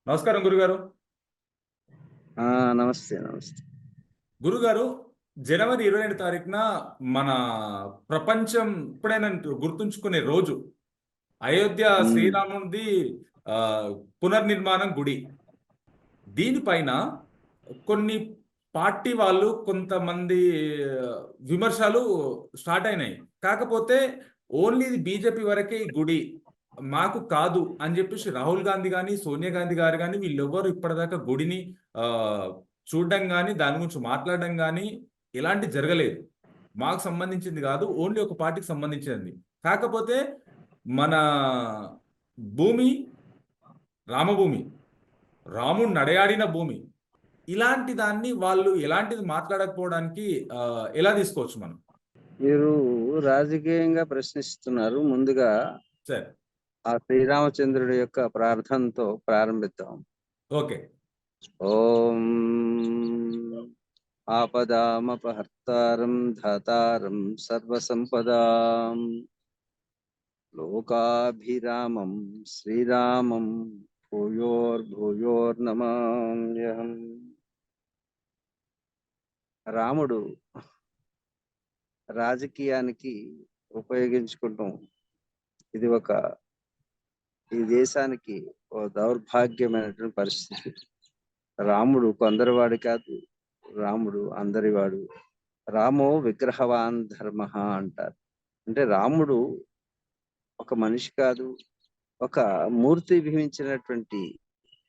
నమస్కారం గురుగారు. ఆ! నమస్తే. నమస్తే. గురుగారు, జనవరి 22 తారీఖున మన ప్రపంచం ఎప్పుడైనా గుర్తుంచుకునే రోజు. అయోధ్య హ్మ్. శ్రీరామునిది పునర్నిర్మాణం గుడి. దీనిపైన కొన్ని పార్టీ వాళ్ళు కొంతమంది విమర్శలు స్టార్ట్ అయినాయి. కాకపోతే ఓన్లీ ఇది బీజేపీ వరకే ఈ గుడి. మాకు కాదు అని చెప్పేసి రాహుల్ గాంధీ గాని, సోనియా గాంధీ గారు గాని వీళ్ళెవ్వరు ఇప్పటిదాకా గుడిని ఆహ్, చూడడం గాని, దాని గురించి మాట్లాడడం గాని ఇలాంటిది జరగలేదు. మాకు సంబంధించింది కాదు. ఓన్లీ ఒక పార్టీకి సంబంధించింది. కాకపోతే మన భూమి రామభూమి. రాముడు నడయాడిన భూమి. ఇలాంటి దాన్ని వాళ్ళు ఎలాంటిది మాట్లాడకపోవడానికి ఎలా తీసుకోవచ్చు మనం? మీరు రాజకీయంగా ప్రశ్నిస్తున్నారు. ముందుగా సార్. ఆ శ్రీరామచంద్రుడి యొక్క ప్రార్థనతో ప్రారంభిద్దాం. ఓకే. ఓం ఆపదామపహర్తారం ధాతారం సర్వసంపదాం లోకాభిరామం శ్రీరామం భూయోర్భూయోర్నమామ్యహం. రాముడు రాజకీయానికి ఉపయోగించుకుంటాం. ఇది ఈ దేశానికి ఓ దౌర్భాగ్యమైనటువంటి పరిస్థితి. రాముడు కొందరివాడు కాదు, రాముడు అందరివాడు. రామో విగ్రహవాన్ ధర్మ అంటారు. అంటే రాముడు ఒక మనిషి కాదు, ఒక మూర్తి భవించినటువంటి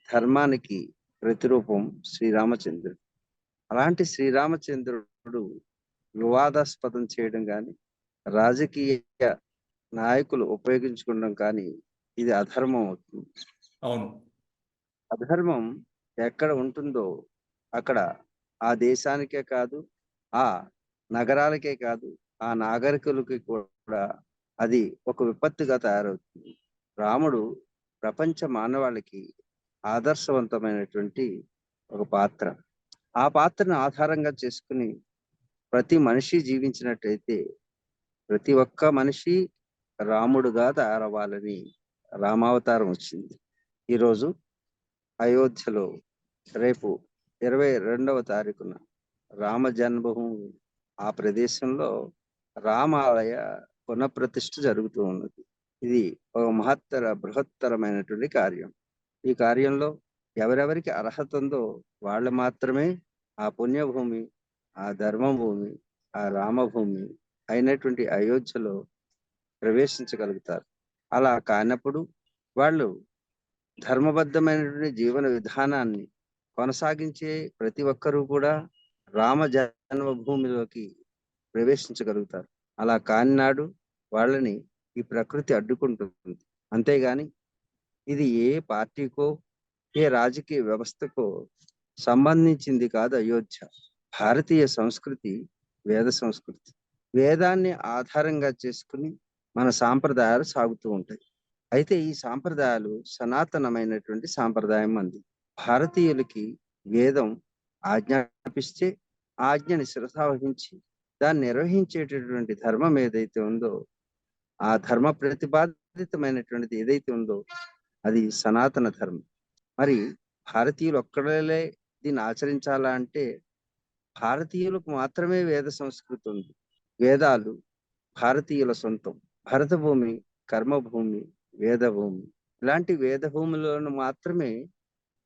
ధర్మానికి ప్రతిరూపం శ్రీరామచంద్రుడు. అలాంటి శ్రీరామచంద్రుడు వివాదాస్పదం చేయడం కానీ, రాజకీయ నాయకులు ఉపయోగించుకోవడం కానీ ఇది అధర్మం అవుతుంది. అవును. అధర్మం ఎక్కడ ఉంటుందో అక్కడ ఆ దేశానికే కాదు, ఆ నగరాలకే కాదు, ఆ నాగరికులకి కూడా అది ఒక విపత్తుగా తయారవుతుంది. రాముడు ప్రపంచ మానవాళికి ఆదర్శవంతమైనటువంటి ఒక పాత్ర. ఆ పాత్రను ఆధారంగా చేసుకుని ప్రతి మనిషి జీవించినట్టయితే ప్రతి ఒక్క మనిషి రాముడుగా తయారవ్వాలని రామావతారం వచ్చింది. ఈరోజు అయోధ్యలో రేపు 22వ తారీఖున రామ జన్మభూమి ఆ ప్రదేశంలో రామాలయ పునఃప్రతిష్ఠ జరుగుతూ ఉన్నది. ఇది ఒక బృహత్తరమైనటువంటి కార్యం. ఈ కార్యంలో ఎవరెవరికి అర్హత ఉందో వాళ్ళు మాత్రమే ఆ పుణ్యభూమి, ఆ ధర్మభూమి, ఆ రామభూమి అయినటువంటి అయోధ్యలో ప్రవేశించగలుగుతారు. అలా కానప్పుడు వాళ్ళు ధర్మబద్ధమైనటువంటి జీవన విధానాన్ని కొనసాగించే ప్రతి ఒక్కరూ కూడా రామ జన్మభూమిలోకి ప్రవేశించగలుగుతారు. అలా కానినాడు వాళ్ళని ఈ ప్రకృతి అడ్డుకుంటుంది. అంతేగాని ఇది ఏ పార్టీకో, ఏ రాజకీయ వ్యవస్థకో సంబంధించింది కాదు అయోధ్య. భారతీయ సంస్కృతి వేద సంస్కృతి. వేదాన్ని ఆధారంగా చేసుకుని మన సాంప్రదాయాలు సాగుతూ ఉంటాయి. అయితే ఈ సాంప్రదాయాలు సనాతనమైనటువంటి సాంప్రదాయం అంది. భారతీయులకి వేదం ఆజ్ఞాపిస్తే ఆజ్ఞని శిరసావహించి దాన్ని నిర్వహించేటటువంటి ధర్మం ఏదైతే ఉందో, ఆ ధర్మ ప్రతిపాదితమైనటువంటిది ఏదైతే ఉందో అది సనాతన ధర్మం. మరి భారతీయులు ఒక్కడే దీన్ని ఆచరించాలా అంటే భారతీయులకు మాత్రమే వేద సంస్కృతి ఉంది. వేదాలు భారతీయుల సొంతం. భరతభూమి కర్మభూమి, వేదభూమి. ఇలాంటి వేదభూమిలోను మాత్రమే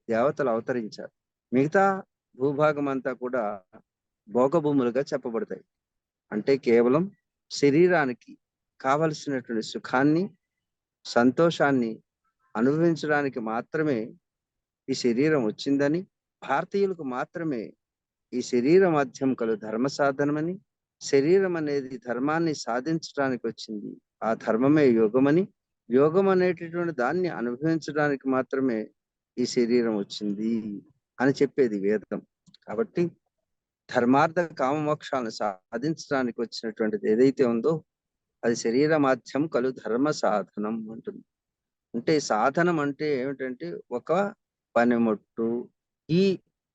దేవతలు అవతరించారు. మిగతా భూభాగం అంతా కూడా భోగభూములుగా చెప్పబడతాయి. అంటే కేవలం శరీరానికి కావలసినటువంటి సుఖాన్ని, సంతోషాన్ని అనుభవించడానికి మాత్రమే ఈ శరీరం వచ్చిందని, భారతీయులకు మాత్రమే ఈ శరీర మాధ్యం కలు ధర్మ సాధనమని, శరీరం అనేది ధర్మాన్ని సాధించడానికి వచ్చింది, ఆ ధర్మమే యోగమని, యోగం అనేటటువంటి దాన్ని అనుభవించడానికి మాత్రమే ఈ శరీరం వచ్చింది అని చెప్పేది వేదం. కాబట్టి ధర్మార్థ కామ మోక్షాలను సాధించడానికి వచ్చినటువంటిది ఏదైతే ఉందో అది శరీర మాధ్యం కలు ధర్మ సాధనం అంటుంది. అంటే సాధనం అంటే ఏమిటంటే ఒక పనిముట్టు. ఈ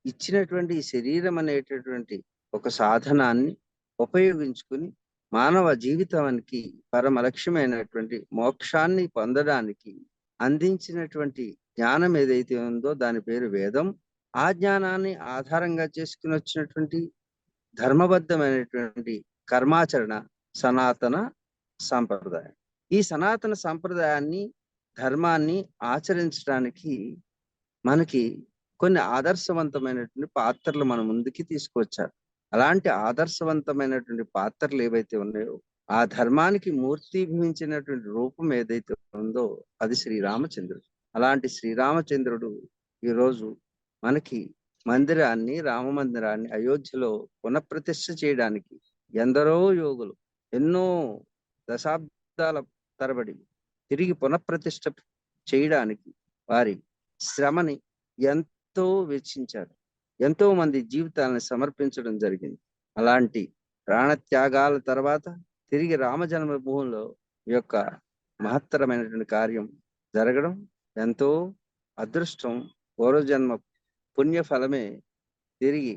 ఇచ్చినటువంటి ఈ శరీరం అనేటటువంటి ఒక సాధనాన్ని ఉపయోగించుకుని మానవ జీవితానికి పరమ లక్ష్యమైనటువంటి మోక్షాన్ని పొందడానికి అందించినటువంటి జ్ఞానం ఏదైతే ఉందో దాని పేరు వేదం. ఆ జ్ఞానాన్ని ఆధారంగా చేసుకుని వచ్చినటువంటి ధర్మబద్ధమైనటువంటి కర్మాచరణ సనాతన సంప్రదాయం. ఈ సనాతన సంప్రదాయాన్ని, ధర్మాన్ని ఆచరించడానికి మనకి కొన్ని ఆదర్శవంతమైనటువంటి పాత్రలు మన ముందుకి తీసుకొచ్చారు. అలాంటి ఆదర్శవంతమైనటువంటి పాత్రలు ఏవైతే ఉన్నాయో, ఆ ధర్మానికి మూర్తిభవించినటువంటి రూపం ఏదైతే ఉందో అది శ్రీరామచంద్రుడు. అలాంటి శ్రీరామచంద్రుడు ఈరోజు మనకి మందిరాన్ని, రామ మందిరాన్ని అయోధ్యలో పునఃప్రతిష్ఠ చేయడానికి ఎందరో యోగులు ఎన్నో దశాబ్దాల తరబడి తిరిగి పునఃప్రతిష్ఠ చేయడానికి వారి శ్రమని ఎంతో వెచ్చించారు. ఎంతో మంది జీవితాలను సమర్పించడం జరిగింది. అలాంటి ప్రాణత్యాగాల తర్వాత తిరిగి రామ జన్మభూమిలో ఈ యొక్క మహత్తరమైనటువంటి కార్యం జరగడం ఎంతో అదృష్టం. పూర్వజన్మ పుణ్యఫలమే తిరిగి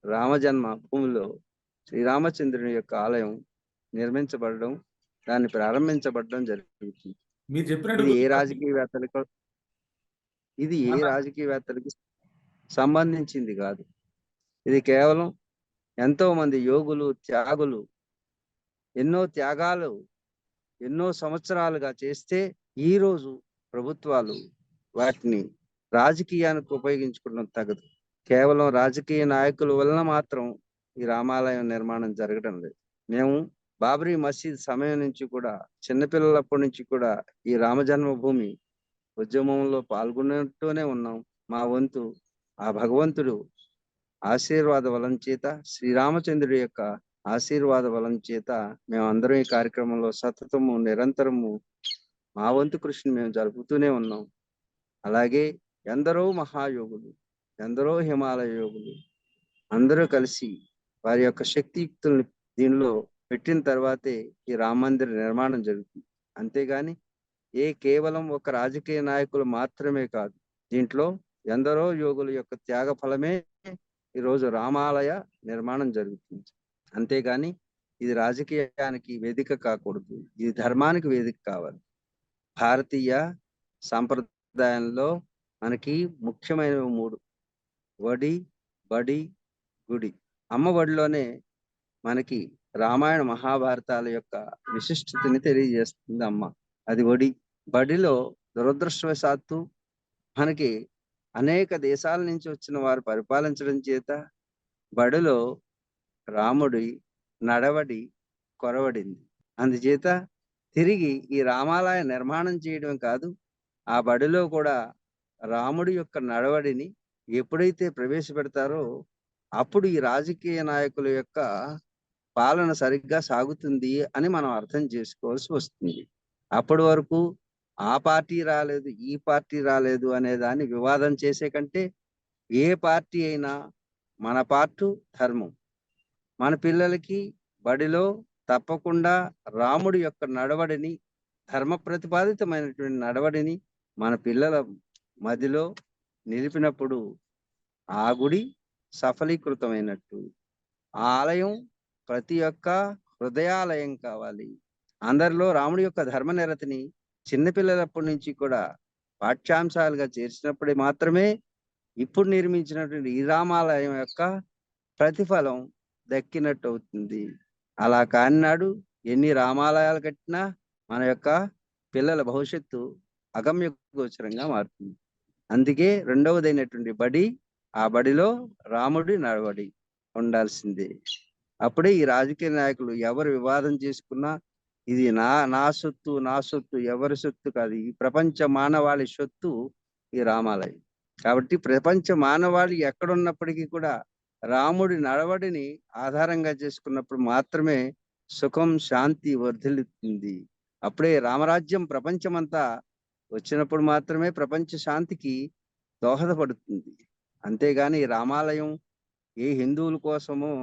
రామజన్మ భూమిలో శ్రీరామచంద్రుని యొక్క ఆలయం నిర్మించబడడం, దాన్ని ప్రారంభించబడడం జరుగుతుంది. మీరు చెప్పినట్టు ఇది ఏ రాజకీయవేత్తలకి సంబంధించింది కాదు. ఇది కేవలం ఎంతో మంది యోగులు, త్యాగులు ఎన్నో త్యాగాలు ఎన్నో సంవత్సరాలుగా చేస్తే ఈ రోజు ప్రభుత్వాలు వాటిని రాజకీయానికి ఉపయోగించుకోవడం తగదు. కేవలం రాజకీయ నాయకుల వలన మాత్రం ఈ రామాలయం నిర్మాణం జరగడం లేదు. మేము బాబ్రీ మసీద్ సమయం నుంచి కూడా, చిన్నపిల్లలప్పటి నుంచి కూడా ఈ రామ జన్మభూమి ఉద్యమంలో పాల్గొంటూనే ఉన్నాం. మా వంతు ఆ భగవంతుడు ఆశీర్వాద బలం చేత, శ్రీరామచంద్రుడి యొక్క ఆశీర్వాద బలం చేత మేమందరం ఈ కార్యక్రమంలో సతతము నిరంతరము మా వంతు కృషిని మేము జరుపుతూనే ఉన్నాం. అలాగే ఎందరో మహాయోగులు, ఎందరో హిమాలయ యోగులు అందరూ కలిసి వారి యొక్క శక్తియుక్తుల్ని దీనిలో పెట్టిన తర్వాతే ఈ రామ మందిర నిర్మాణం జరుగుతుంది. అంతేగాని కేవలం ఒక రాజకీయ నాయకులు మాత్రమే కాదు, దీంట్లో ఎందరో యోగుల యొక్క త్యాగ ఫలమే ఈరోజు రామాలయ నిర్మాణం జరుగుతుంది. అంతేగాని ఇది రాజకీయానికి వేదిక కాకూడదు, ఇది ధర్మానికి వేదిక కావాలి. భారతీయ సంప్రదాయంలో మనకి ముఖ్యమైనవి 3: వడి, బడి, గుడి. అమ్మ ఒడిలోనే మనకి రామాయణ మహాభారతాల యొక్క విశిష్టతని తెలియజేస్తుంది అమ్మ. అది ఒడి. బడిలో దురదృష్టవశాత్తు మనకి అనేక దేశాల నుంచి వచ్చిన వారు పరిపాలించడం చేత బడిలో రాముడి నడవడి కొరవడింది. అందుచేత తిరిగి ఈ రామాలయ నిర్మాణం చేయడం కాదు, ఆ బడిలో కూడా రాముడి యొక్క నడవడిని ఎప్పుడైతే ప్రవేశపెడతారో అప్పుడు ఈ రాజకీయ నాయకుల యొక్క పాలన సరిగ్గా సాగుతుంది అని మనం అర్థం చేసుకోవాల్సి వస్తుంది. అప్పటి వరకు ఆ పార్టీ రాలేదు, ఈ పార్టీ రాలేదు అనే దాన్ని వివాదం చేసే కంటే ఏ పార్టీ అయినా మన పార్టీ ధర్మం, మన పిల్లలకి బడిలో తప్పకుండా రాముడి యొక్క నడవడిని, ధర్మ ప్రతిపాదితమైనటువంటి నడవడిని మన పిల్లల మదిలో నిలిపినప్పుడు ఆ గుడి సఫలీకృతమైనట్టు. ఆ ఆలయం ప్రతి ఒక్క హృదయాలయం కావాలి. అందరిలో రాముడి యొక్క ధర్మనిరతిని చిన్నపిల్లలప్పటి నుంచి కూడా పాఠ్యాంశాలుగా చేర్చినప్పుడే మాత్రమే ఇప్పుడు నిర్మించినటువంటి ఈ రామాలయం యొక్క ప్రతిఫలం దక్కినట్టు అవుతుంది. అలా కానినాడు ఎన్ని రామాలయాలు కట్టినా మన యొక్క పిల్లల భవిష్యత్తు అగమ్య గోచరంగా మారుతుంది. అందుకే రెండవదైనటువంటి బడి, ఆ బడిలో రాముడి నడవడి ఉండాల్సిందే. అప్పుడే ఈ రాజకీయ నాయకులు ఎవరు వివాదం చేసుకున్నా ఇది నా సొత్తు, నా సొత్తు, ఎవరి సొత్తు కాదు, ఈ ప్రపంచ మానవాళి సొత్తు ఈ రామాలయం. కాబట్టి ప్రపంచ మానవాళి ఎక్కడున్నప్పటికీ కూడా రాముడి నడవడిని ఆధారంగా చేసుకున్నప్పుడు మాత్రమే సుఖం, శాంతి వర్ధిల్లుతుంది. అప్పుడే రామరాజ్యం ప్రపంచమంతా వచ్చినప్పుడు మాత్రమే ప్రపంచ శాంతికి దోహదపడుతుంది. అంతేగాని రామాలయం ఏ హిందువుల కోసమో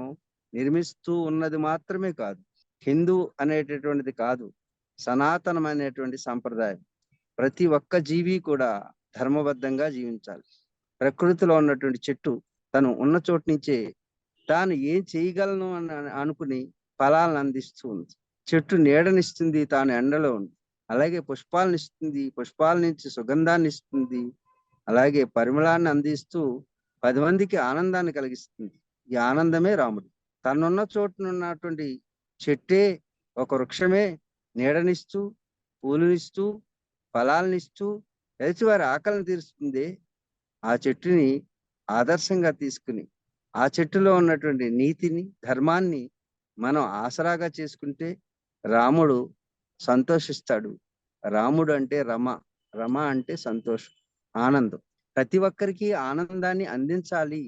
నిర్మిస్తూ ఉన్నది మాత్రమే కాదు, హిందూ అనేటటువంటిది కాదు, సనాతనమైనటువంటి సంప్రదాయం. ప్రతి ఒక్క జీవి కూడా ధర్మబద్ధంగా జీవించాలి. ప్రకృతిలో ఉన్నటువంటి చెట్టు తను ఉన్న చోటు నుంచే తాను ఏం చేయగలను అని అనుకుని ఫలాలను అందిస్తూ ఉంది. చెట్టు నీడనిస్తుంది, తాను ఎండలో ఉంది. అలాగే పుష్పాలను ఇస్తుంది, పుష్పాల నుంచి సుగంధాన్ని ఇస్తుంది, అలాగే పరిమళాన్ని అందిస్తూ 10 మందికి ఆనందాన్ని కలిగిస్తుంది. ఈ ఆనందమే రాముడు. తనున్న చోటునున్నటువంటి చెట్టే, ఒక వృక్షమే నీడనిస్తూ, పూలునిస్తూ, ఫలాలనిస్తూ, ఎదుటివారి ఆకలిని తీరుస్తుంది. ఆ చెట్టుని ఆదర్శంగా తీసుకుని, ఆ చెట్టులో ఉన్నటువంటి నీతిని, ధర్మాన్ని మనం ఆసరాగా చేసుకుంటే రాముడు సంతోషిస్తాడు. రాముడు అంటే రమ, రమ అంటే సంతోషం, ఆనందం. ప్రతి ఒక్కరికి ఆనందాన్ని అందించాలి.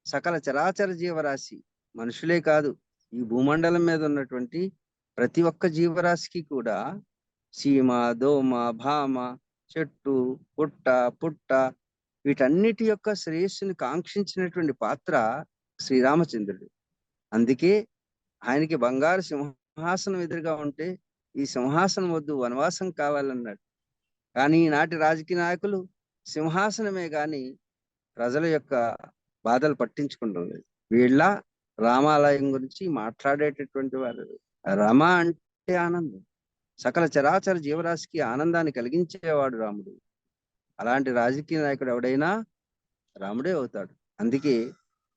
సకల చరాచర జీవరాశి, మనుషులే కాదు, ఈ భూమండలం మీద ఉన్నటువంటి ప్రతి ఒక్క జీవరాశికి కూడా సీమ, దోమ, భామ, చెట్టు, పుట్ట, పుట్ట, వీటన్నిటి యొక్క శ్రేయస్సుని కాంక్షించినటువంటి పాత్ర శ్రీరామచంద్రుడు. అందుకే ఆయనకి బంగారు సింహాసనం ఎదురుగా ఉంటే ఈ సింహాసనం వద్దు, వనవాసం కావాలన్నాడు. కానీ ఈనాటి రాజకీయ నాయకులు సింహాసనమే కానీ ప్రజల యొక్క బాధలు పట్టించుకుంటం లేదు. వీళ్ళ రామాలయం గురించి మాట్లాడేటటువంటి వారు. రమ అంటే ఆనందం, సకల చరాచర జీవరాశికి ఆనందాన్ని కలిగించేవాడు రాముడు. అలాంటి రాజకీయ నాయకుడు ఎవడైనా రాముడే అవుతాడు. అందుకే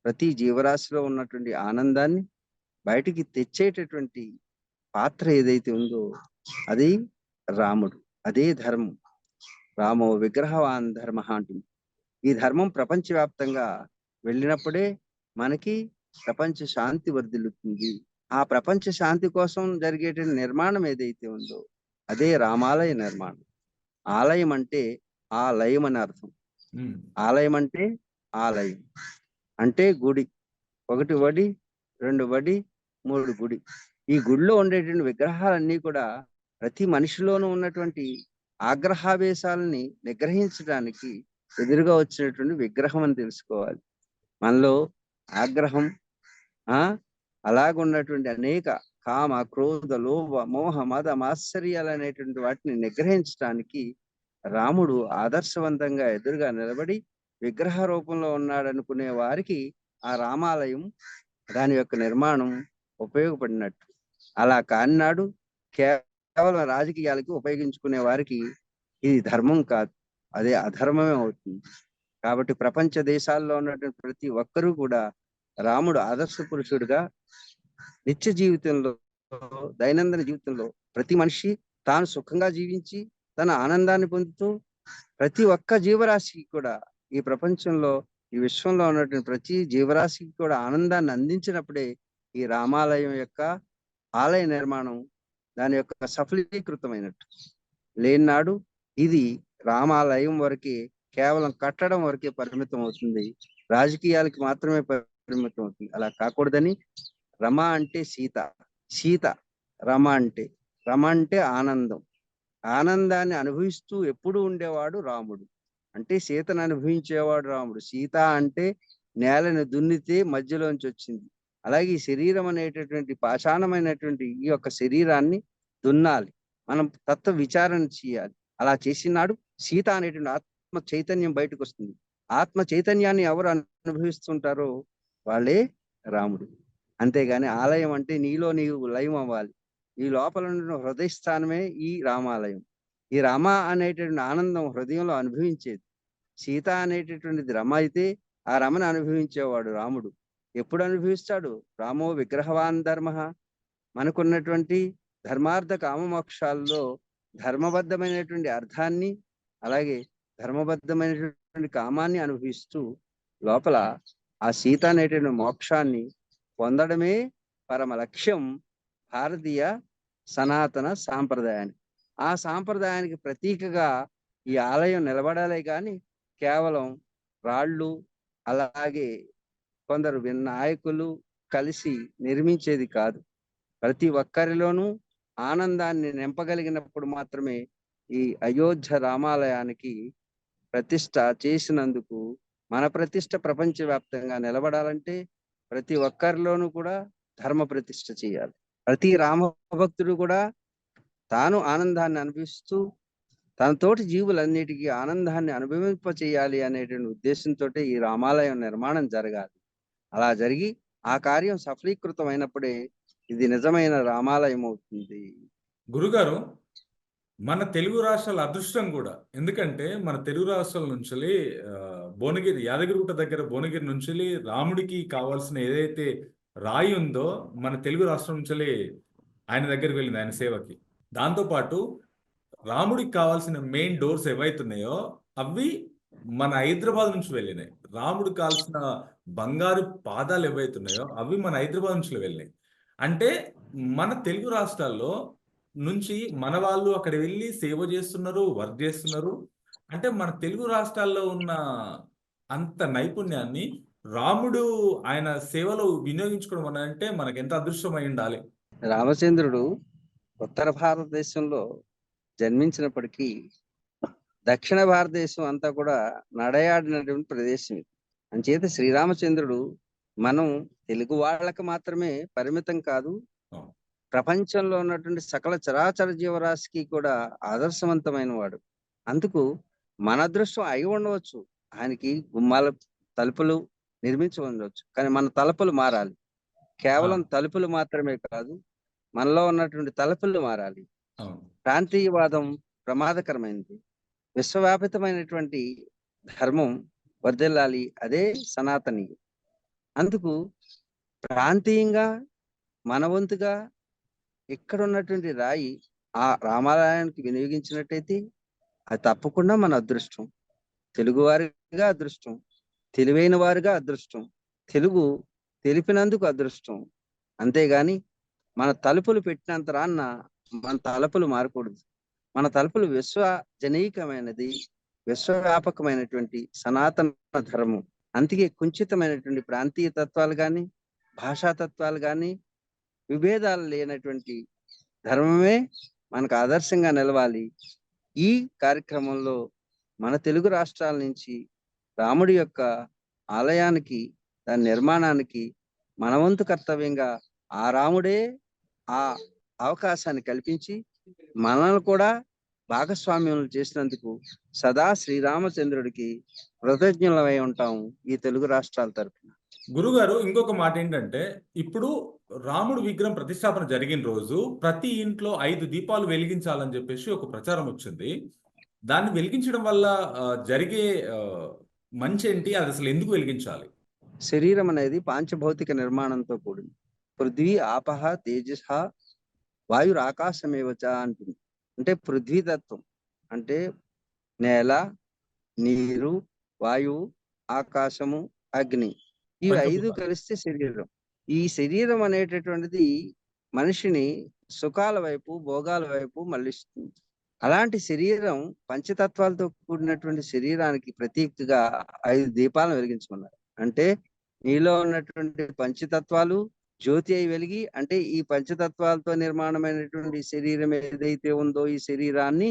ప్రతి జీవరాశిలో ఉన్నటువంటి ఆనందాన్ని బయటికి తెచ్చేటటువంటి పాత్ర ఏదైతే ఉందో అది రాముడు. అదే ధర్మం. రామో విగ్రహవాన్ ధర్మ అంటుంది. ఈ ధర్మం ప్రపంచవ్యాప్తంగా వెళ్ళినప్పుడే మనకి ప్రపంచ శాంతి వర్ధిల్లుతుంది. ఆ ప్రపంచ శాంతి కోసం జరిగేటువంటి నిర్మాణం ఏదైతే ఉందో అదే రామాలయ నిర్మాణం. ఆలయం అంటే ఆ లయం అని అర్థం. ఆలయం అంటే ఆలయం అంటే గుడి. 1 వడి, 2 వడి, 3 గుడి. ఈ గుడిలో ఉండేటువంటి విగ్రహాలన్నీ కూడా ప్రతి మనిషిలోనూ ఉన్నటువంటి ఆగ్రహావేశాలని నిగ్రహించడానికి ఎదురుగా వచ్చినటువంటి విగ్రహం అని తెలుసుకోవాలి. మనలో ఆగ్రహం, అలాగున్నటువంటి అనేక కామ, క్రోధ, లోభ, మోహ, మద, మాత్సర్యాలు అనేటువంటి వాటిని నిగ్రహించడానికి రాముడు ఆదర్శవంతంగా ఎదురుగా నిలబడి విగ్రహ రూపంలో ఉన్నాడనుకునే వారికి ఆ రామాలయం, దాని యొక్క నిర్మాణం ఉపయోగపడినట్టు. అలా కానినాడు కేవలం రాజకీయాలకి ఉపయోగించుకునే వారికి ఇది ధర్మం కాదు, అదే అధర్మమే అవుతుంది. కాబట్టి ప్రపంచ దేశాల్లో ఉన్నటువంటి ప్రతి ఒక్కరూ కూడా రాముడు ఆదర్శ పురుషుడిగా నిత్య జీవితంలో, దైనందిన జీవితంలో ప్రతి మనిషి తాను సుఖంగా జీవించి తన ఆనందాన్ని పొందుతూ ప్రతి ఒక్క జీవరాశికి కూడా ఈ ప్రపంచంలో, ఈ విశ్వంలో ఉన్నటువంటి ప్రతి జీవరాశికి కూడా ఆనందాన్ని అందించినప్పుడే ఈ రామాలయం యొక్క ఆలయ నిర్మాణం దాని యొక్క సఫలీకృతమైనట్టు. లేనాడు ఇది రామాలయం వరకే, కేవలం కట్టడం వరకే పరిమితం అవుతుంది, రాజకీయాలకి మాత్రమే పరిమితం అవుతుంది. అలా కాకూడదని రమ అంటే సీత, సీత రమ అంటే, రమ అంటే ఆనందం, ఆనందాన్ని అనుభవిస్తూ ఎప్పుడు ఉండేవాడు రాముడు. అంటే సీతను అనుభవించేవాడు రాముడు. సీత అంటే నేలను దున్నితే మధ్యలోంచి వచ్చింది. అలాగే ఈ శరీరం అనేటటువంటి పాషాణమైనటువంటి ఈ యొక్క శరీరాన్ని దున్నాలి, మనం తత్వ విచారణ చేయాలి. అలా చేసినాడు సీత అనేటువంటి ఆత్మ చైతన్యం బయటకు వస్తుంది. ఆత్మ చైతన్యాన్ని ఎవరు అనుభవిస్తుంటారో వాళ్ళే రాముడు. అంతేగాని ఆలయం అంటే నీలో నీవు లయం అవ్వాలి. ఈ లోపల ఉన్న హృదయ స్థానమే ఈ రామాలయం. ఈ రమ అనేటటువంటి ఆనందం హృదయంలో అనుభవించేది. సీత అనేటటువంటిది రమ అయితే ఆ రమను అనుభవించేవాడు రాముడు. ఎప్పుడు అనుభవిస్తాడు? రామో విగ్రహవాన్ ధర్మ. మనకున్నటువంటి ధర్మార్థ కామమోక్షాల్లో ధర్మబద్ధమైనటువంటి అర్థాన్ని, అలాగే ధర్మబద్ధమైనటువంటి కామాన్ని అనుభవిస్తూ లోపల ఆ సీత అనేటువంటి మోక్షాన్ని పొందడమే పరమ లక్ష్యం భారతీయ సనాతన సాంప్రదాయానికి. ఆ సాంప్రదాయానికి ప్రతీకగా ఈ ఆలయం నిలబడాలే కానీ కేవలం రాళ్ళు, అలాగే కొందరు నాయకులు కలిసి నిర్మించేది కాదు. ప్రతి ఒక్కరిలోనూ ఆనందాన్ని నింపగలిగినప్పుడు మాత్రమే ఈ అయోధ్య రామాలయానికి ప్రతిష్ట చేసినందుకు, మన ప్రతిష్ట ప్రపంచవ్యాప్తంగా నిలబడాలంటే ప్రతి ఒక్కరిలోనూ కూడా ధర్మ ప్రతిష్ట చేయాలి. ప్రతి రామభక్తుడు కూడా తాను ఆనందాన్ని అనుభవిస్తూ తనతోటి జీవులన్నిటికీ ఆనందాన్ని అనుభవింప చేయాలి అనేటువంటి ఉద్దేశంతో ఈ రామాలయం నిర్మాణం జరగాలి. అలా జరిగి ఆ కార్యం సఫలీకృతం అయినప్పుడే ఇది నిజమైన రామాలయం అవుతుంది. గురుగారు, మన తెలుగు రాష్ట్రాల అదృష్టం కూడా. ఎందుకంటే మన తెలుగు రాష్ట్రాల నుంచి భువనగిరి, యాదగిరిగుట్ట దగ్గర భువనగిరి నుంచి రాముడికి కావాల్సిన ఏదైతే రాయి ఉందో మన తెలుగు రాష్ట్రం నుంచి ఆయన దగ్గరికి వెళ్ళింది, ఆయన సేవకి. దాంతోపాటు రాముడికి కావాల్సిన మెయిన్ డోర్స్ ఏవైతున్నాయో అవి మన హైదరాబాద్ నుంచి వెళ్ళినాయి. రాముడికి కావాల్సిన బంగారు పాదాలు ఏవైతున్నాయో అవి మన హైదరాబాద్ నుంచి వెళ్ళినాయి. అంటే మన తెలుగు రాష్ట్రాల్లో నుంచి మన వాళ్ళు అక్కడ వెళ్ళి సేవ చేస్తున్నారు, వర్క్ చేస్తున్నారు. అంటే మన తెలుగు రాష్ట్రాల్లో ఉన్న అంత నైపుణ్యాన్ని రాముడు ఆయన సేవలో వినియోగించుకోవడం అని అంటే మనకి ఎంత అదృష్టం అయి ఉండాలి. రామచంద్రుడు ఉత్తర భారతదేశంలో జన్మించినప్పటికీ దక్షిణ భారతదేశం అంతా కూడా నడయాడినటువంటి ప్రదేశం ఇది. అంచేత శ్రీరామచంద్రుడు మనం తెలుగు వాళ్ళకి మాత్రమే పరిమితం కాదు, అవును. ప్రపంచంలో ఉన్నటువంటి సకల చరాచర జీవరాశికి కూడా ఆదర్శవంతమైన వాడు. అందుకు మన అదృష్టం అయి ఉండవచ్చు, ఆయనకి గుమ్మాల తలుపులు నిర్మించి ఉండవచ్చు, కానీ మన తలుపులు మారాలి. ఆ, కేవలం తలుపులు మాత్రమే కాదు, మనలో ఉన్నటువంటి తలుపులు మారాలి. అవును. ప్రాంతీయవాదం ప్రమాదకరమైనది. విశ్వవ్యాపితమైనటువంటి ధర్మం వర్ధిల్లాలి, అదే సనాతనీయం. అందుకు ప్రాంతీయంగా మన వంతుగా ఇక్కడ ఉన్నటువంటి రాయి ఆ రామాలయానికి వినియోగించినట్టయితే అది తప్పకుండా మన అదృష్టం, తెలుగువారిగా అదృష్టం, తెలివైన వారిగా అదృష్టం, తెలుగు తెలిపినందుకు అదృష్టం. అంతేగాని మన తలుపులు పెట్టినంత రాన్న మన తలుపులు మారకూడదు. మన తలుపులు విశ్వజనీకమైనది, విశ్వవ్యాపకమైనటువంటి సనాతన ధర్మం. అందుకే కుంచితమైనటువంటి ప్రాంతీయ తత్వాలు కానీ, భాషా తత్వాలు కానీ, విభేదాలు లేనటువంటి ధర్మమే మనకు ఆదర్శంగా నిలవాలి. ఈ కార్యక్రమంలో మన తెలుగు రాష్ట్రాల నుంచి రాముడి యొక్క ఆలయానికి, దాని నిర్మాణానికి మన వంతు కర్తవ్యంగా ఆ రాముడే ఆ అవకాశాన్ని కల్పించి మనల్ని కూడా భాగస్వామ్యం చేసినందుకు సదా శ్రీరామచంద్రుడికి కృతజ్ఞులమై ఉంటాము ఈ తెలుగు రాష్ట్రాల తరఫున. గురుగారు, ఇంకొక మాట ఏంటంటే, ఇప్పుడు రాముడు విగ్రహం ప్రతిష్టాపన జరిగిన రోజు ప్రతి ఇంట్లో 5 దీపాలు వెలిగించాలని చెప్పేసి ఒక ప్రచారం వచ్చింది. దాన్ని వెలిగించడం వల్ల జరిగే మంచి ఏంటి? అది అసలు ఎందుకు వెలిగించాలి? శరీరం అనేది పాంచభౌతిక నిర్మాణంతో కూడింది. పృథ్వీ ఆపహ తేజస వాయుర్ ఆకాశమేవచ అంటుంది. అంటే పృథ్వీతత్వం అంటే నేల, నీరు, వాయువు, ఆకాశము, అగ్ని, ఇవి 5 పంచభూతాలు. కలిస్తే శరీరం. ఈ శరీరం అనేటటువంటిది మనిషిని సుఖాల వైపు, భోగాల వైపు మళ్ళిస్తుంది. అలాంటి శరీరం పంచతత్వాలతో కూడినటువంటి శరీరానికి ప్రతీకగా 5 దీపాలను వెలిగించమన్నారు. అంటే నీలో ఉన్నటువంటి పంచతత్వాలు జ్యోతి అయి వెలిగి, అంటే ఈ పంచతత్వాలతో నిర్మాణమైనటువంటి శరీరం ఏదైతే ఉందో ఈ శరీరాన్ని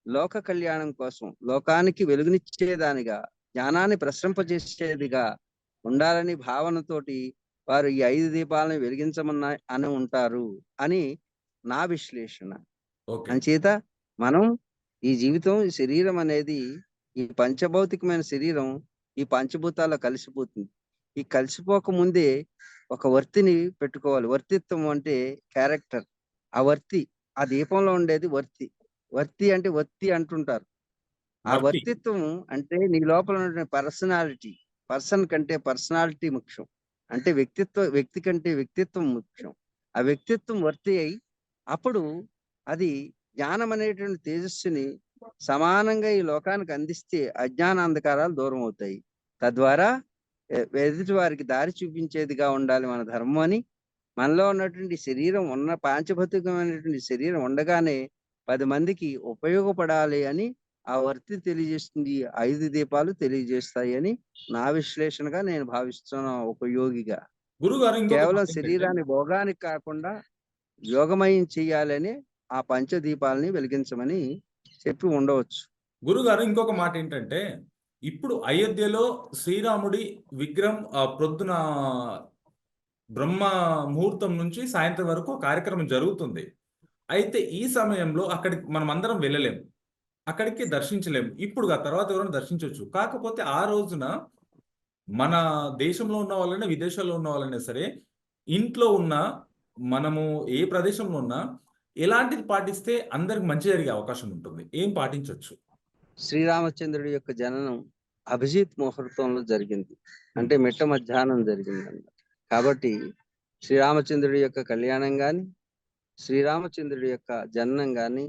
లోక కళ్యాణం కోసం, లోకానికి వెలుగునిచ్చేదానిగా, జ్ఞానాన్ని ప్రసరింపజేసేదిగా ఉండాలని భావనతోటి వారు ఈ 5 దీపాలను వెలిగించమన్నా అని ఉంటారు అని నా విశ్లేషణ. ఓకే. అంచేత మనం ఈ జీవితం, ఈ శరీరం అనేది, ఈ పంచభౌతికమైన శరీరం ఈ పంచభూతాల్లో కలిసిపోతుంది. ఈ కలిసిపోక ముందే ఒక వర్తిని పెట్టుకోవాలి. వర్తిత్వం అంటే క్యారెక్టర్. ఆ వర్తి, ఆ దీపంలో ఉండేది వర్తి. వర్తి అంటే వత్తి అంటుంటారు. ఆ వర్తి. వర్తిత్వం అంటే నీ లోపల ఉన్నటువంటి పర్సనాలిటీ. పర్సన్ కంటే పర్సనాలిటీ ముఖ్యం. అంటే వ్యక్తి కంటే వ్యక్తిత్వం ముఖ్యం. ఆ వ్యక్తిత్వం వర్తి అయి అప్పుడు అది జ్ఞానం అనేటువంటి తేజస్సుని సమానంగా ఈ లోకానికి అందిస్తే అజ్ఞాన అంధకారాలు దూరం అవుతాయి. తద్వారా ఎదుటి వారికి దారి చూపించేదిగా ఉండాలి మన ధర్మం అని. మనలో ఉన్నటువంటి శరీరం ఉన్న పాంచభౌతికమైనటువంటి శరీరం ఉండగానే 10 మందికి ఉపయోగపడాలి అని ఆ వర్తి తెలియజేస్తుంది. 5 దీపాలు తెలియజేస్తాయి అని నా విశ్లేషణగా నేను భావిస్తున్నా ఒక యోగిగా. గురుగారు, ఇంకొక కేవలం మాట ఏంటంటే, శరీరాన్ని భోగానికి కాకుండా యోగమయం చేయాలని ఆ పంచదీపాలని వెలిగించమని చెప్పి ఉండవచ్చు. గురుగారు ఇంకొక మాట ఏంటంటే, ఇప్పుడు అయోధ్యలో శ్రీరాముడి విగ్రహం ప్రొద్దున బ్రహ్మ ముహూర్తం నుంచి సాయంత్రం వరకు కార్యక్రమం జరుగుతుంది. అయితే ఈ సమయంలో అక్కడికి మనం అందరం వెళ్ళలేం, అక్కడికి దర్శించలేము. ఇప్పుడు ఆ తర్వాత ఎవరైనా దర్శించవచ్చు. కాకపోతే ఆ రోజున మన దేశంలో ఉన్న వాళ్ళైనా, విదేశాల్లో ఉన్న వాళ్ళైనా సరే, ఇంట్లో ఉన్న, మనము ఏ ప్రదేశంలో ఉన్నా ఎలాంటిది పాటిస్తే అందరికి మంచి జరిగే అవకాశం ఉంటుంది? ఏం పాటించొచ్చు? శ్రీరామచంద్రుడి యొక్క జననం అభిజిత్ ముహూర్తంలో జరిగింది. అంటే మిట్ట మధ్యాహ్నం జరిగిందన్నమాట. కాబట్టి శ్రీరామచంద్రుడి యొక్క కళ్యాణం గాని, శ్రీరామచంద్రుడి యొక్క జననం గాని,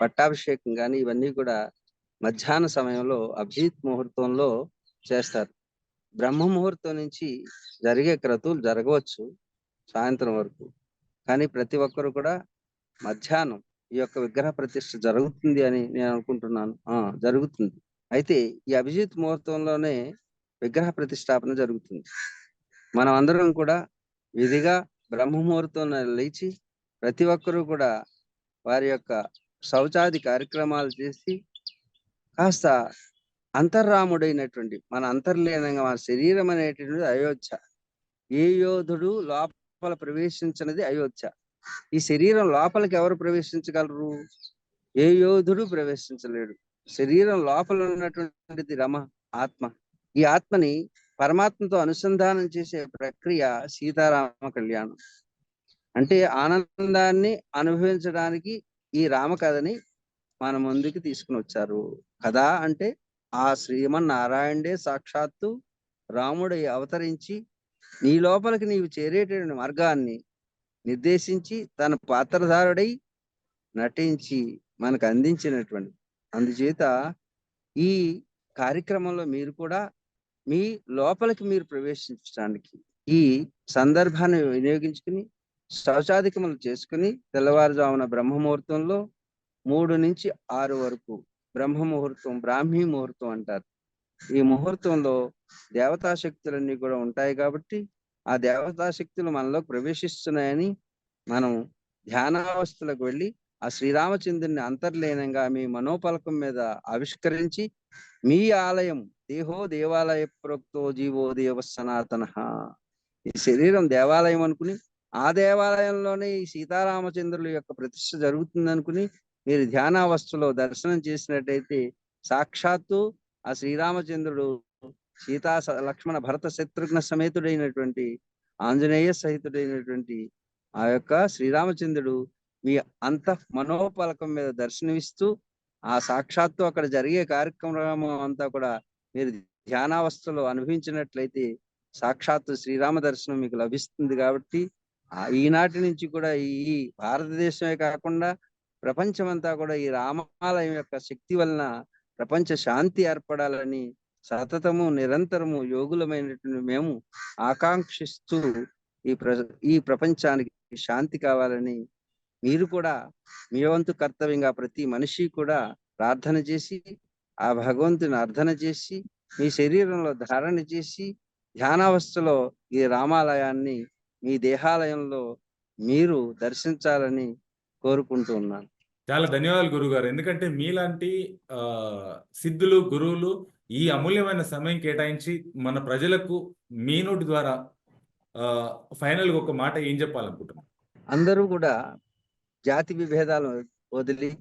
పట్టాభిషేకం గాని ఇవన్నీ కూడా మధ్యాహ్న సమయంలో అభిజిత్ ముహూర్తంలో చేస్తారు. బ్రహ్మ ముహూర్తం నుంచి జరిగే క్రతువులు జరగవచ్చు సాయంత్రం వరకు. కానీ ప్రతి ఒక్కరు కూడా మధ్యాహ్నం ఈ యొక్క విగ్రహ ప్రతిష్ఠ జరుగుతుంది అని నేను అనుకుంటున్నాను. జరుగుతుంది. అయితే ఈ అభిజిత్ ముహూర్తంలోనే విగ్రహ ప్రతిష్టాపన జరుగుతుంది. మనం అందరం కూడా విధిగా బ్రహ్మ ముహూర్తం లేచి ప్రతి ఒక్కరూ కూడా వారి యొక్క శౌచాది కార్యక్రమాలు చేసి కాస్త అంతర్రాముడైనటువంటి మన అంతర్లీనంగా మన శరీరం అనేటువంటిది అయోధ్య. ఏ యోధుడు లోపల ప్రవేశించినది అయోధ్య. ఈ శరీరం లోపలికి ఎవరు ప్రవేశించగలరు? ఏ యోధుడు ప్రవేశించలేడు. శరీరం లోపల ఉన్నటువంటిది రమ ఆత్మ. ఈ ఆత్మని పరమాత్మతో అనుసంధానం చేసే ప్రక్రియ సీతారామ కళ్యాణం. అంటే ఆనందాన్ని అనుభవించడానికి ఈ రామకథని మన ముందుకు తీసుకుని వచ్చారు. కథ అంటే ఆ శ్రీమన్నారాయణుడే సాక్షాత్తు రాముడై అవతరించి నీ లోపలికి నీవు చేరేటువంటి మార్గాన్ని నిర్దేశించి తన పాత్రధారుడై నటించి మనకు అందించినటువంటి. అందుచేత ఈ కార్యక్రమంలో మీరు కూడా మీ లోపలికి మీరు ప్రవేశించడానికి ఈ సందర్భాన్ని వినియోగించుకుని శౌచాధికములు చేసుకుని తెల్లవారుజామున బ్రహ్మముహూర్తంలో 3 నుంచి 6 వరకు బ్రహ్మ ముహూర్తం, బ్రాహ్మీ ముహూర్తం అంటారు. ఈ ముహూర్తంలో దేవతా శక్తులన్నీ కూడా ఉంటాయి కాబట్టి ఆ దేవతా శక్తులు మనలోకి ప్రవేశిస్తున్నాయని మనం ధ్యానావస్థలకు వెళ్ళి ఆ శ్రీరామచంద్రుని అంతర్లీనంగా మీ మనోపలకం మీద ఆవిష్కరించి మీ ఆలయం దేహో దేవాలయ ప్రోక్తో జీవో దేవ సనాతన. ఈ శరీరం దేవాలయం అనుకుని ఆ దేవాలయంలోనే ఈ సీతారామచంద్రుల యొక్క ప్రతిష్ఠ జరుగుతుంది అనుకుని మీరు ధ్యానావస్థలో దర్శనం చేసినట్టయితే సాక్షాత్తు ఆ శ్రీరామచంద్రుడు సీతా లక్ష్మణ భరత శత్రుఘ్న సమేతుడైనటువంటి ఆంజనేయ సహితుడైనటువంటి ఆ యొక్క శ్రీరామచంద్రుడు మీ మనోపలకం మీద దర్శనమిస్తూ ఆ సాక్షాత్తు అక్కడ జరిగే కార్యక్రమం అంతా కూడా మీరు ధ్యానావస్థలో అనుభవించినట్లయితే సాక్షాత్తు శ్రీరామ దర్శనం మీకు లభిస్తుంది. కాబట్టి ఈనాటి నుంచి కూడా ఈ భారతదేశమే కాకుండా ప్రపంచమంతా కూడా ఈ రామాలయం యొక్క శక్తి వలన ప్రపంచ శాంతి ఏర్పడాలని సతతము నిరంతరము యోగులమైనటువంటి మేము ఆకాంక్షిస్తూ ఈ ప్రపంచానికి శాంతి కావాలని మీరు కూడా మీ వంతు కర్తవ్యంగా ప్రతి మనిషి కూడా ప్రార్థన చేసి ఆ భగవంతుని అర్థన చేసి మీ శరీరంలో ధారణ చేసి ధ్యానావస్థలో ఈ రామాలయాన్ని మీ దేహాలయంలో మీరు దర్శించాలని కోరుకుంటూ ఉన్నాను. చాలా ధన్యవాదాలు గురుగారు. ఎందుకంటే మీలాంటి సిద్ధులు, గురువులు ఈ అమూల్యమైన సమయం కేటాయించి మన ప్రజలకు మీ నోటి ద్వారా ఫైనల్గా ఒక మాట ఏం చెప్పాలనుకుంటున్నారు? అందరూ కూడా జాతి విభేదాలను వదిలి,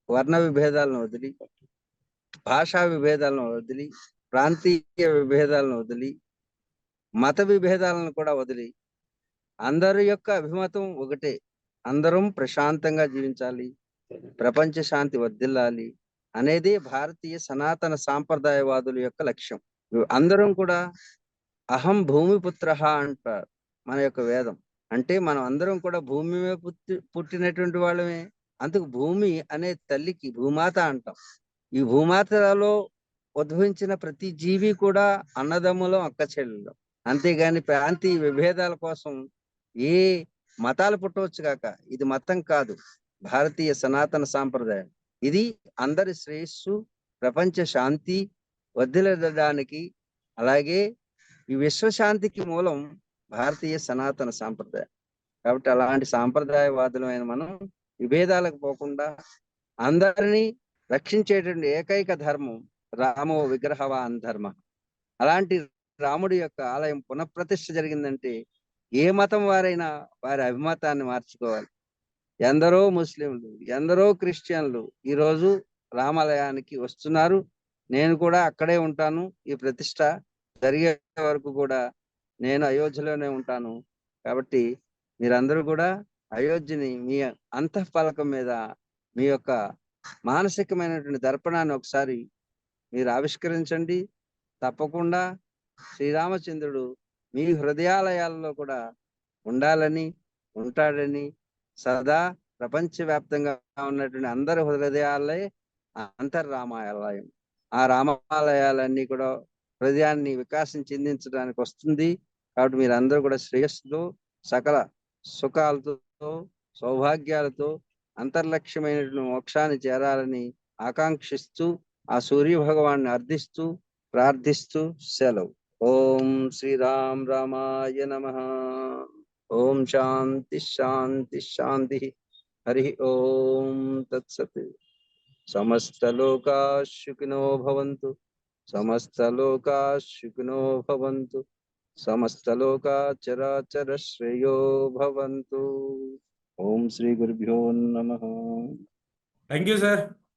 వర్ణ విభేదాలను వదిలి, భాషా విభేదాలను వదిలి, ప్రాంతీయ విభేదాలను వదిలి, మత విభేదాలను కూడా వదిలి అందరి యొక్క అభిమతం ఒకటే, అందరం ప్రశాంతంగా జీవించాలి, ప్రపంచ శాంతి వర్ధిల్లాలి అనేది భారతీయ సనాతన సాంప్రదాయవాదుల యొక్క లక్ష్యం. అందరం కూడా అహం భూమిపుత్ర అంటారు మన యొక్క వేదం. అంటే మనం అందరం కూడా భూమి మీద పుట్టినటువంటి వాళ్ళమే. అందుకు భూమి అనే తల్లికి భూమాత అంటాం. ఈ భూమాతలో ఉద్భవించిన ప్రతి జీవి కూడా అన్నదమ్ములం, అక్క చెల్లెలం. అంతేగాని ప్రాంతీయ విభేదాల కోసం ఏ మతాలు పుట్టవచ్చు కాక, ఇది మతం కాదు, భారతీయ సనాతన సాంప్రదాయం. ఇది అందరి శ్రేయస్సు, ప్రపంచ శాంతి వర్ధిల్లడానికి, అలాగే ఈ విశ్వశాంతికి మూలం భారతీయ సనాతన సాంప్రదాయం. కాబట్టి అలాంటి సాంప్రదాయవాదులమైన మనం విభేదాలకు పోకుండా అందరినీ రక్షించేటువంటి ఏకైక ధర్మం రామో విగ్రహవాన్ ధర్మ. అలాంటి రాముడి యొక్క ఆలయం పునఃప్రతిష్ఠ జరిగిందంటే ఏ మతం వారైనా వారి అభిమతాన్ని మార్చుకోవాలి. ఎందరో ముస్లింలు, ఎందరో క్రిస్టియన్లు ఈరోజు రామాలయానికి వస్తున్నారు. నేను కూడా అక్కడే ఉంటాను. ఈ ప్రతిష్ట జరిగే వరకు కూడా నేను అయోధ్యలోనే ఉంటాను. కాబట్టి మీరందరూ కూడా అయోధ్యని మీ అంతఃఫలకం మీద మీ యొక్క మానసికమైనటువంటి దర్పణాన్ని ఒకసారి మీరు ఆవిష్కరించండి. తప్పకుండా శ్రీరామచంద్రుడు మీ హృదయాలయాల్లో కూడా ఉండాలని, ఉంటాడని, సదా ప్రపంచవ్యాప్తంగా ఉన్నటువంటి అందరి హృదయాలే అంతర్రామాలయం. ఆ రామాలయాలన్నీ కూడా హృదయాన్ని వికాసం చెందించడానికి వస్తుంది. కాబట్టి మీరందరూ కూడా శ్రేయస్సుతో, సకల సుఖాలతో, సౌభాగ్యాలతో అంతర్లక్ష్యమైనటువంటి మోక్షాన్ని చేరాలని ఆకాంక్షిస్తూ ఆ సూర్య భగవాన్ని అర్థిస్తూ ప్రార్థిస్తూ సెలవు. ఓం శ్రీరామ్ రామాయ నమః. ఓం శాంతి శాంతి శాంతి. హరి ఓం తత్సత్. సమస్తలోకా సుఖినో భవంతు. సమస్తలోకా సుఖినో భవంతు. సమస్తలోకా చరాచర శ్రేయో భవంతు. ఓం శ్రీ గురుభ్యో నమః. Thank you sir.